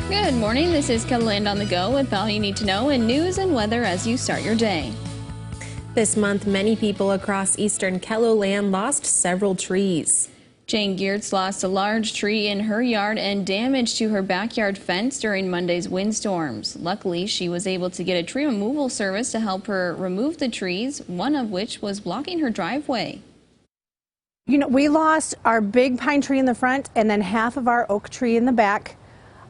Good morning. This is KELOLAND on the go with all you need to know in news and weather as you start your day. This month, many people across eastern KELOLAND lost several trees. Jane Geertz lost a large tree in her yard and damage to her backyard fence during Monday's windstorms. Luckily, she was able to get a tree removal service to help her remove the trees, one of which was blocking her driveway. You know, we lost our big pine tree in the front and then half of our oak tree in the back,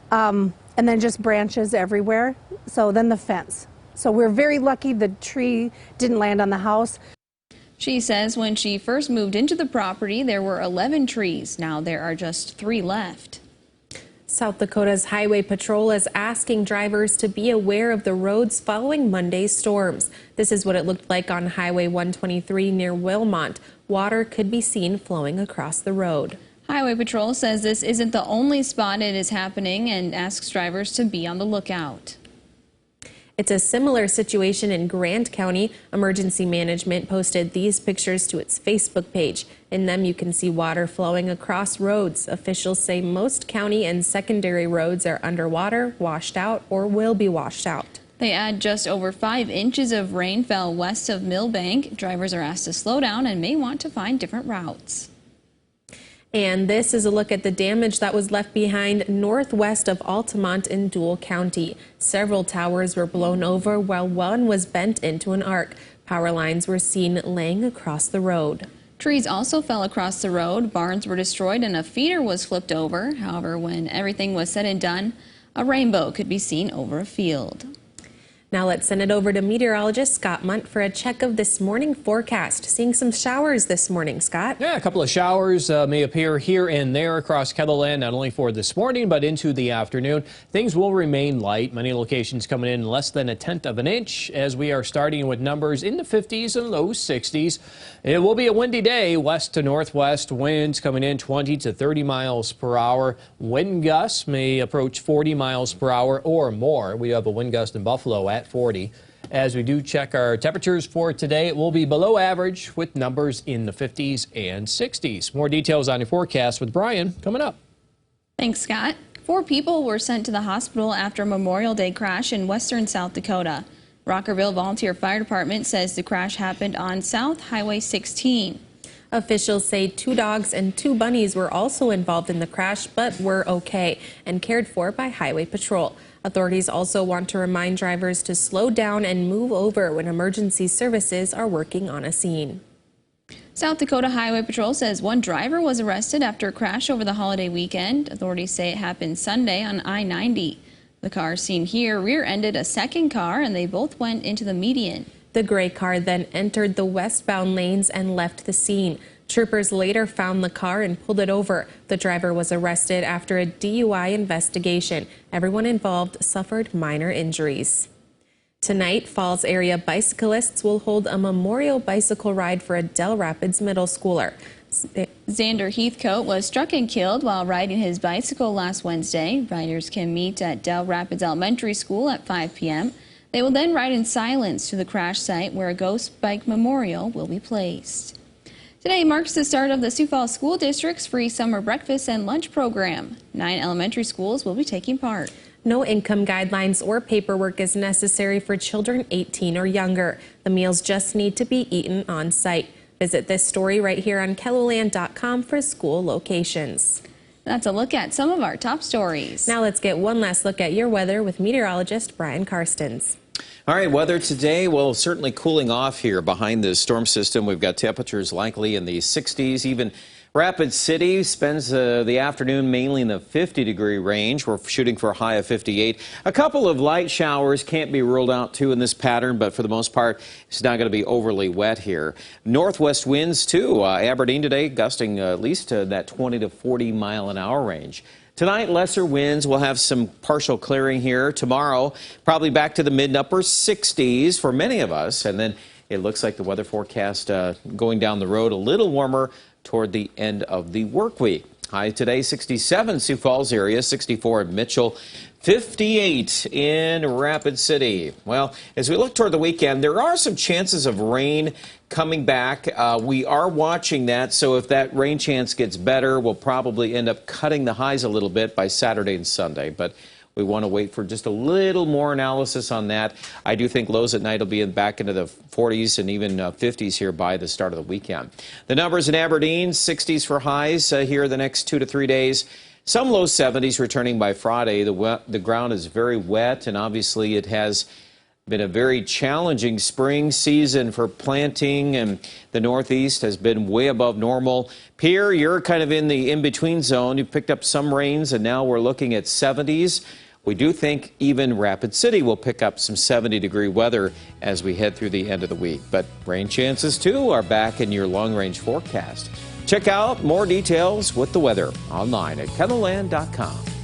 and then just branches everywhere. So then the fence. So we're very lucky the tree didn't land on the house. She says when she first moved into the property, there were 11 trees. Now there are just 3 left. South Dakota's Highway Patrol is asking drivers to be aware of the roads following Monday's storms. This is what it looked like on Highway 123 near Wilmot. Water could be seen flowing across the road. Highway Patrol says this isn't the only spot it is happening and asks drivers to be on the lookout. It's a similar situation in Grant County. Emergency Management posted these pictures to its Facebook page. In them, you can see water flowing across roads. Officials say most county and secondary roads are underwater, washed out, or will be washed out. They add just over 5 inches of rain fell west of Millbank. Drivers are asked to slow down and may want to find different routes. And this is a look at the damage that was left behind northwest of Altamont in Dual County. Several towers were blown over while one was bent into an arc. Power lines were seen laying across the road. Trees also fell across the road, barns were destroyed, and a feeder was flipped over. However, when everything was said and done, a rainbow could be seen over a field. Now let's send it over to meteorologist Scott Munt for a check of this morning forecast. Seeing some showers this morning, Scott. Yeah, a couple of showers may appear here and there across KELOLAND, not only for this morning, but into the afternoon. Things will remain light. Many locations coming in less than 1/10 of an inch as we are starting with numbers in the 50s and low 60s. It will be a windy day. West to northwest winds coming in 20 to 30 miles per hour. Wind gusts may approach 40 miles per hour or more. We have a wind gust in Buffalo at 40. As we do check our temperatures for today, it will be below average with numbers in the 50s and 60s. More details on your forecast with Brian coming up. Thanks, Scott. 4 people were sent to the hospital after a Memorial Day crash in western South Dakota. Rockerville Volunteer Fire Department says the crash happened on South Highway 16. Officials say 2 dogs and 2 bunnies were also involved in the crash, but were okay and cared for by Highway Patrol. Authorities also want to remind drivers to slow down and move over when emergency services are working on a scene. South Dakota Highway Patrol says 1 driver was arrested after a crash over the holiday weekend. Authorities say it happened Sunday on I-90. The car seen here rear-ended a second car and they both went into the median. The gray car then entered the westbound lanes and left the scene. Troopers later found the car and pulled it over. The driver was arrested after a DUI investigation. Everyone involved suffered minor injuries. Tonight, Falls area bicyclists will hold a memorial bicycle ride for a Dell Rapids middle schooler. Xander Heathcote was struck and killed while riding his bicycle last Wednesday. Riders can meet at Dell Rapids Elementary School at 5 p.m. They will then ride in silence to the crash site where a ghost bike memorial will be placed. Today marks the start of the Sioux Falls School District's free summer breakfast and lunch program. 9 elementary schools will be taking part. No income guidelines or paperwork is necessary for children 18 or younger. The meals just need to be eaten on site. Visit this story right here on KELOLAND.com for school locations. That's a look at some of our top stories. Now let's get one last look at your weather with meteorologist Brian Karstens. All right, weather today, well, certainly cooling off here behind the storm system. We've got temperatures likely in the 60s. Even Rapid City spends the afternoon mainly in the 50-degree range. We're shooting for a high of 58. A couple of light showers can't be ruled out, too, in this pattern, but for the most part, it's not going to be overly wet here. Northwest winds, too. Aberdeen today gusting at least to that 20 to 40 mile an hour range. Tonight, lesser winds. We'll have some partial clearing here. Tomorrow, probably back to the mid and upper 60s for many of us. And then it looks like the weather forecast going down the road a little warmer toward the end of the work week. High today, 67 Sioux Falls area, 64 in Mitchell, 58 in Rapid City. Well, as we look toward the weekend, there are some chances of rain coming back. We are watching that, so if that rain chance gets better, we'll probably end up cutting the highs a little bit by Saturday and Sunday. But We want to wait for just a little more analysis on that. I do think lows at night will be back into the 40s and even 50s here by the start of the weekend. The numbers in Aberdeen, 60s for highs here the next 2 to 3 days. Some low 70s returning by Friday. The ground is very wet, and obviously it has been a very challenging spring season for planting, and the Northeast has been way above normal. Pierre, you're kind of in the in-between zone. You picked up some rains, and now we're looking at 70s. We do think even Rapid City will pick up some 70-degree weather as we head through the end of the week. But rain chances, too, are back in your long-range forecast. Check out more details with the weather online at KELOLAND.com.